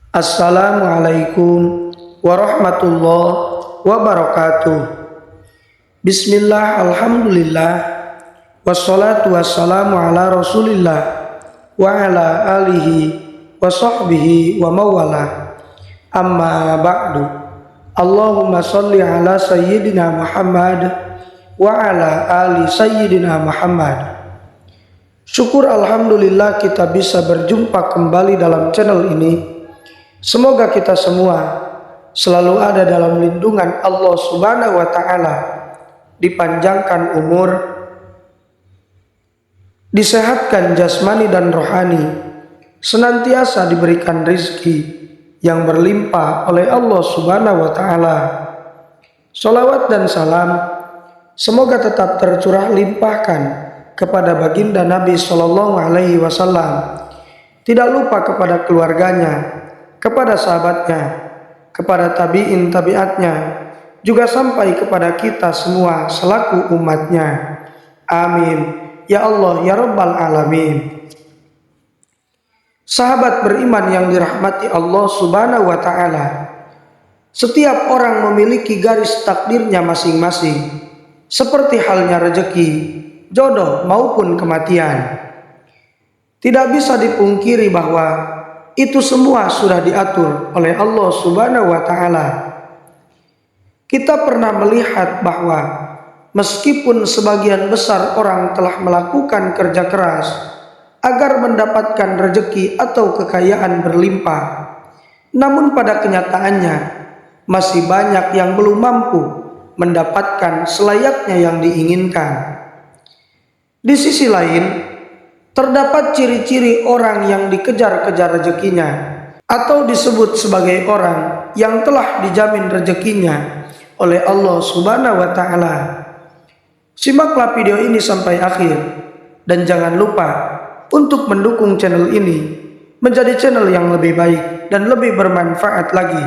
Assalamualaikum warahmatullahi wabarakatuh. Bismillah, alhamdulillah, wassalatu wassalamu ala rasulillah wa ala alihi wa sahbihi wa mawala. Amma ba'du. Allahumma salli ala sayyidina Muhammad wa ala ali sayyidina Muhammad. Syukur alhamdulillah kita bisa berjumpa kembali dalam channel ini. Semoga kita semua selalu ada dalam lindungan Allah Subhanahu wa Ta'ala, dipanjangkan umur, disehatkan jasmani dan rohani, senantiasa diberikan rizki yang berlimpah oleh Allah Subhanahu wa Ta'ala. Sholawat dan salam semoga tetap tercurah limpahkan kepada baginda Nabi Sallallahu Alaihi Wasallam, tidak lupa kepada keluarganya, kepada sahabatnya, kepada tabi'in tabi'atnya, juga sampai kepada kita semua selaku umatnya. Amin ya Allah ya Rabbal Alamin. Sahabat beriman yang dirahmati Allah Subhanahu wa Ta'ala, setiap orang memiliki garis takdirnya masing-masing, seperti halnya rezeki, jodoh maupun kematian. Tidak bisa dipungkiri bahwa itu semua sudah diatur oleh Allah Subhanahu wa Ta'ala. Kita pernah melihat bahwa meskipun sebagian besar orang telah melakukan kerja keras agar mendapatkan rezeki atau kekayaan berlimpah, namun pada kenyataannya masih banyak yang belum mampu mendapatkan selayaknya yang diinginkan. Di sisi lain, terdapat ciri-ciri orang yang dikejar-kejar rezekinya, atau disebut sebagai orang yang telah dijamin rezekinya oleh Allah Subhanahu wa Ta'ala. Simaklah video ini sampai akhir, dan jangan lupa untuk mendukung channel ini menjadi channel yang lebih baik dan lebih bermanfaat lagi,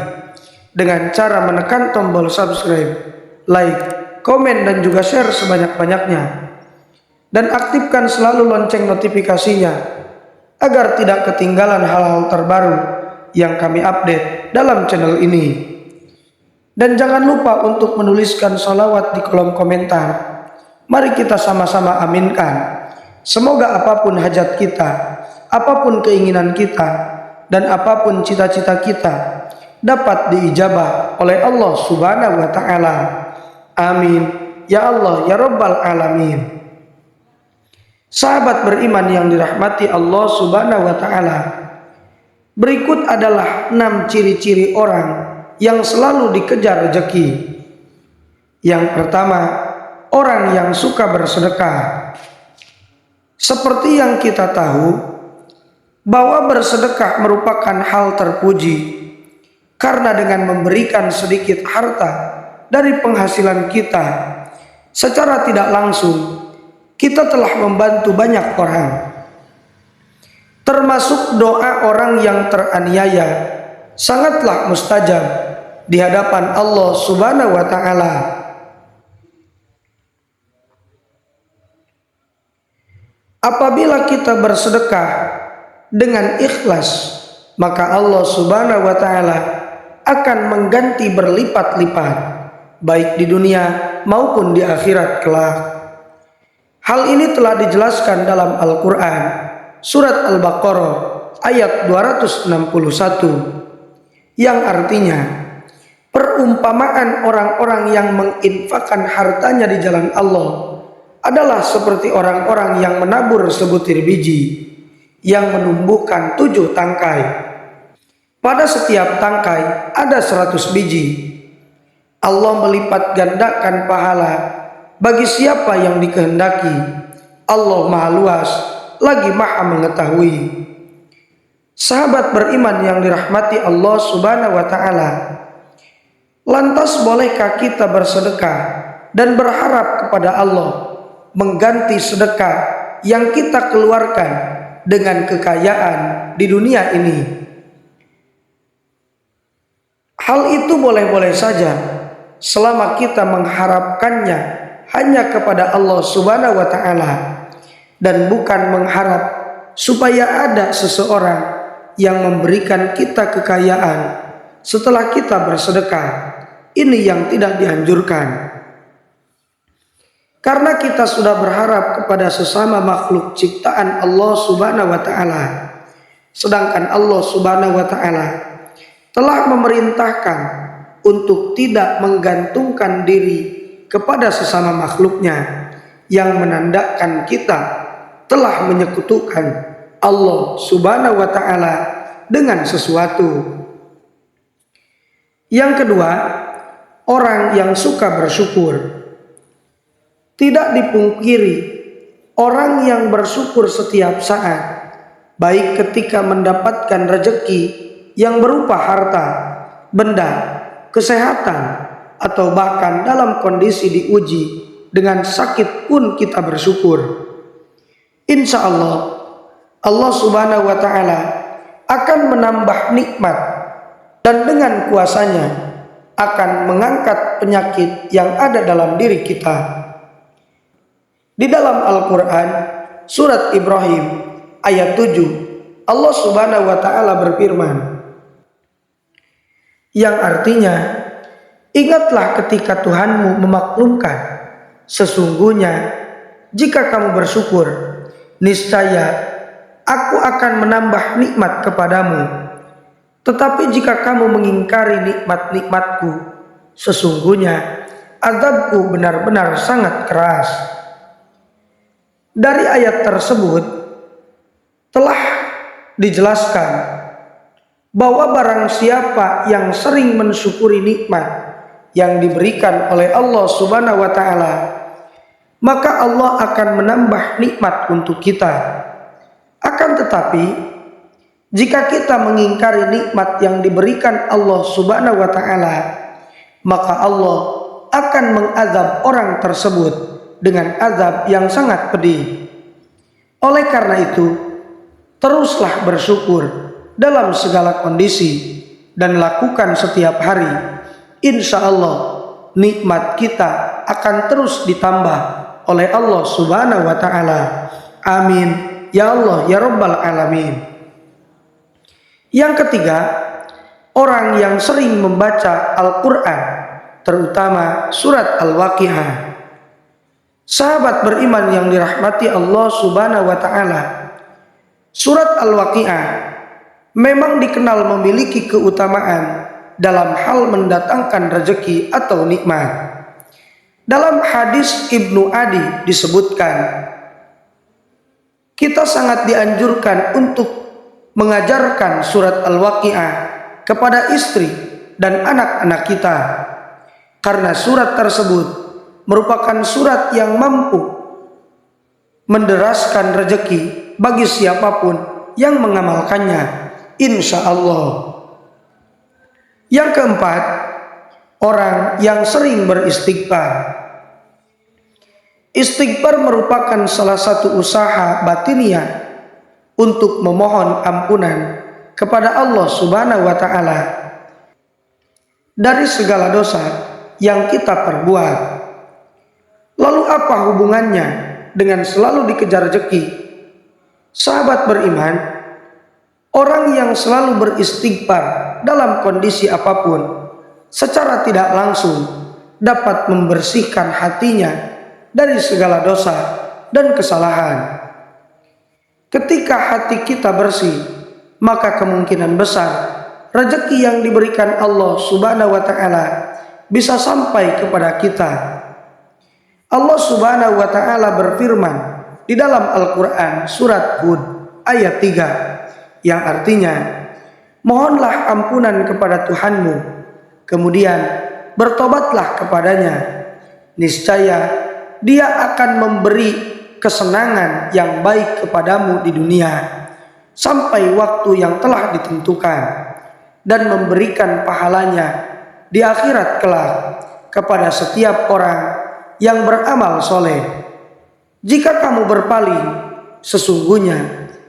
dengan cara menekan tombol subscribe, like, komen, dan juga share sebanyak-banyaknya. Dan aktifkan selalu lonceng notifikasinya agar tidak ketinggalan hal-hal terbaru yang kami update dalam channel ini. Dan jangan lupa untuk menuliskan sholawat di kolom komentar. Mari kita sama-sama aminkan. Semoga apapun hajat kita, apapun keinginan kita, dan apapun cita-cita kita dapat diijabah oleh Allah Subhanahu wa Ta'ala. Amin ya Allah ya Rabbal Alamin. Sahabat beriman yang dirahmati Allah Subhanahu wa Ta'ala, berikut adalah 6 ciri-ciri orang yang selalu dikejar rezeki. Yang pertama, orang yang suka bersedekah. Seperti yang kita tahu bahwa bersedekah merupakan hal terpuji, karena dengan memberikan sedikit harta dari penghasilan kita, secara tidak langsung kita telah membantu banyak orang. Termasuk doa orang yang teraniaya sangatlah mustajab di hadapan Allah Subhanahu wa Ta'ala. Apabila kita bersedekah dengan ikhlas, maka Allah Subhanahu wa Ta'ala akan mengganti berlipat-lipat, baik di dunia maupun di akhirat kelak. Hal ini telah dijelaskan dalam Al-Quran, surat Al-Baqarah ayat 261, yang artinya, perumpamaan orang-orang yang menginfakkan hartanya di jalan Allah adalah seperti orang-orang yang menabur sebutir biji yang menumbuhkan 7 tangkai. Pada setiap tangkai ada 100 biji. Allah melipat gandakan pahala bagi siapa yang dikehendaki. Allah Maha Luas lagi Maha Mengetahui. Sahabat beriman yang dirahmati Allah Subhanahu wa Ta'ala, lantas bolehkah kita bersedekah dan berharap kepada Allah mengganti sedekah yang kita keluarkan dengan kekayaan di dunia ini? Hal itu boleh-boleh saja selama kita mengharapkannya hanya kepada Allah Subhanahu wa Ta'ala, dan bukan mengharap supaya ada seseorang yang memberikan kita kekayaan setelah kita bersedekah. Ini yang tidak dianjurkan. Karena kita sudah berharap kepada sesama makhluk ciptaan Allah Subhanahu wa taala. Sedangkan Allah Subhanahu wa taala telah memerintahkan untuk tidak menggantungkan diri kepada sesama makhluknya, yang menandakan kita telah menyekutukan Allah Subhanahu wa taala dengan sesuatu. Yang kedua, orang yang suka bersyukur. Tidak dipungkiri, orang yang bersyukur setiap saat, baik ketika mendapatkan rezeki yang berupa harta, benda, kesehatan, atau bahkan dalam kondisi diuji dengan sakit pun kita bersyukur. Insya Allah, Allah Subhanahu wa taala akan menambah nikmat dan dengan kuasanya akan mengangkat penyakit yang ada dalam diri kita. Di dalam Al-Quran surat Ibrahim ayat 7, Allah Subhanahu wa taala berfirman, yang artinya, ingatlah ketika Tuhanmu memaklumkan, sesungguhnya jika kamu bersyukur, niscaya aku akan menambah nikmat kepadamu. Tetapi jika kamu mengingkari nikmat-nikmatku, sesungguhnya azabku benar-benar sangat keras. Dari ayat tersebut telah dijelaskan bahwa barang siapa yang sering mensyukuri nikmat yang diberikan oleh Allah Subhanahu wa taala, maka Allah akan menambah nikmat untuk kita. Akan tetapi, jika kita mengingkari nikmat yang diberikan Allah Subhanahu wa taala, maka Allah akan mengazab orang tersebut dengan azab yang sangat pedih. Oleh karena itu, teruslah bersyukur dalam segala kondisi dan lakukan setiap hari. Insya Allah nikmat kita akan terus ditambah oleh Allah Subhanahu wa taala. Amin ya Allah ya Rabbal alamin. Yang ketiga, orang yang sering membaca Al-Quran, terutama surat Al-Waqiah. Sahabat beriman yang dirahmati Allah Subhanahu wa taala, surat Al-Waqiah memang dikenal memiliki keutamaan dalam hal mendatangkan rezeki atau nikmat. Dalam hadis Ibnu Adi disebutkan, kita sangat dianjurkan untuk mengajarkan surat Al-Waqiah kepada istri dan anak-anak kita, karena surat tersebut merupakan surat yang mampu menderaskan rezeki bagi siapapun yang mengamalkannya, insya Allah. Yang keempat, orang yang sering beristighfar. Istighfar merupakan salah satu usaha batiniah untuk memohon ampunan kepada Allah Subhanahu wa taala dari segala dosa yang kita perbuat. Lalu apa hubungannya dengan selalu dikejar rezeki? Sahabat beriman, orang yang selalu beristighfar dalam kondisi apapun, secara tidak langsung dapat membersihkan hatinya dari segala dosa dan kesalahan. Ketika hati kita bersih, maka kemungkinan besar rezeki yang diberikan Allah Subhanahu wa taala bisa sampai kepada kita. Allah Subhanahu wa taala berfirman di dalam Al-Quran surat Hud ayat 3, yang artinya, mohonlah ampunan kepada Tuhanmu, kemudian bertobatlah kepadanya, niscaya Dia akan memberi kesenangan yang baik kepadamu di dunia sampai waktu yang telah ditentukan, dan memberikan pahalanya di akhirat kelak kepada setiap orang yang beramal soleh. Jika kamu berpaling, sesungguhnya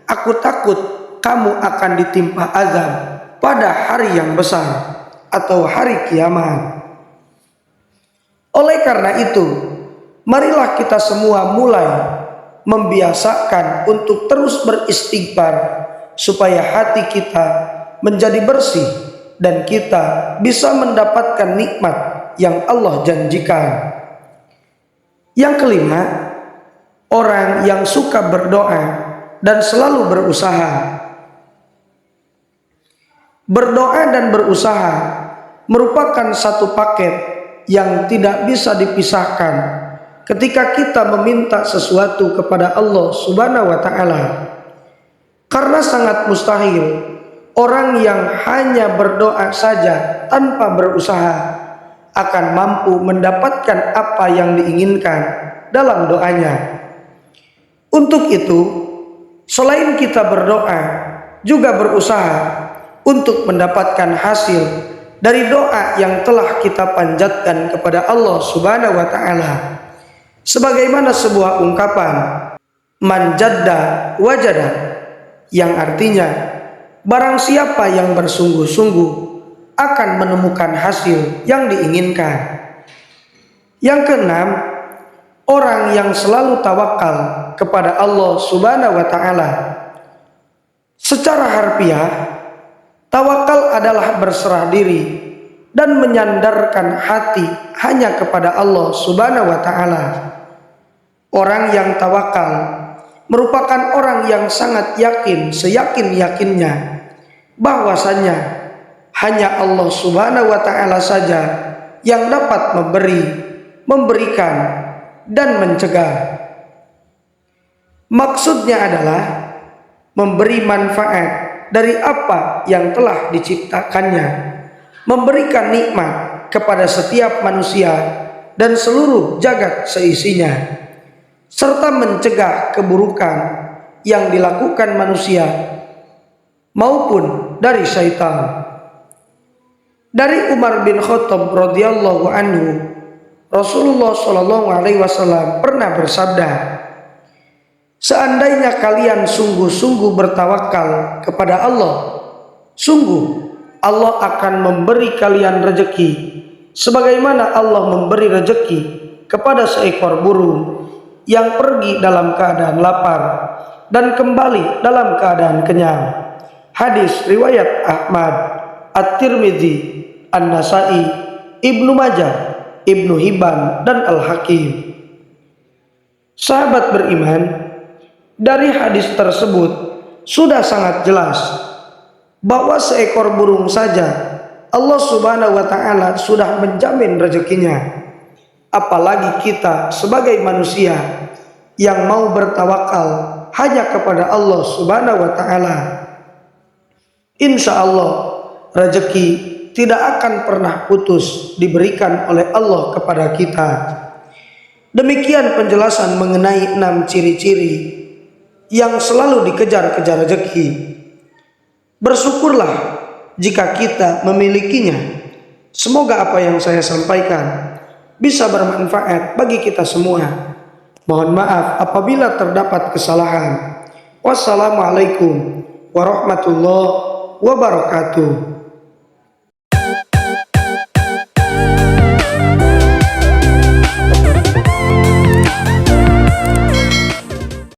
aku takut kamu akan ditimpa azab pada hari yang besar atau hari kiamat. Oleh karena itu, marilah kita semua mulai membiasakan untuk terus beristighfar supaya hati kita menjadi bersih dan kita bisa mendapatkan nikmat yang Allah janjikan. Yang kelima, orang yang suka berdoa dan selalu berusaha. Berdoa dan berusaha merupakan satu paket yang tidak bisa dipisahkan ketika kita meminta sesuatu kepada Allah Subhanahu wa Ta'ala. Karena sangat mustahil orang yang hanya berdoa saja tanpa berusaha akan mampu mendapatkan apa yang diinginkan dalam doanya. Untuk itu, selain kita berdoa, juga berusaha untuk mendapatkan hasil dari doa yang telah kita panjatkan kepada Allah Subhanahu wa Ta'ala. Sebagaimana sebuah ungkapan, man jadda wajada, yang artinya barang siapa yang bersungguh-sungguh akan menemukan hasil yang diinginkan. Yang keenam, orang yang selalu tawakal kepada Allah Subhanahu wa Ta'ala. Secara harfiah, tawakal adalah berserah diri dan menyandarkan hati hanya kepada Allah Subhanahu wa Ta'ala. Orang yang tawakal merupakan orang yang sangat yakin, seyakin-yakinnya bahwasanya hanya Allah Subhanahu wa Ta'ala saja yang dapat memberi, memberikan, dan mencegah. Maksudnya adalah memberi manfaat dari apa yang telah diciptakannya, memberikan nikmat kepada setiap manusia dan seluruh jagat seisinya, serta mencegah keburukan yang dilakukan manusia maupun dari syaitan. Dari Umar bin Khattab radhiyallahu anhu, Rasulullah shallallahu alaihi wasallam pernah bersabda, seandainya kalian sungguh-sungguh bertawakal kepada Allah, sungguh Allah akan memberi kalian rezeki sebagaimana Allah memberi rezeki kepada seekor burung yang pergi dalam keadaan lapar dan kembali dalam keadaan kenyang. Hadis riwayat Ahmad, At-Tirmidzi, An-Nasai, Ibnu Majah, Ibnu Hibban, dan Al-Hakim. Sahabat beriman, dari hadis tersebut sudah sangat jelas bahwa seekor burung saja Allah Subhanahu wa Ta'ala sudah menjamin rezekinya. Apalagi kita sebagai manusia yang mau bertawakal hanya kepada Allah Subhanahu wa Ta'ala. Insya Allah rezeki tidak akan pernah putus diberikan oleh Allah kepada kita. Demikian penjelasan mengenai 6 ciri-ciri yang selalu dikejar-kejar rezeki. Bersyukurlah jika kita memilikinya. Semoga apa yang saya sampaikan bisa bermanfaat bagi kita semua. Mohon maaf apabila terdapat kesalahan. Wassalamualaikum warahmatullahi wabarakatuh.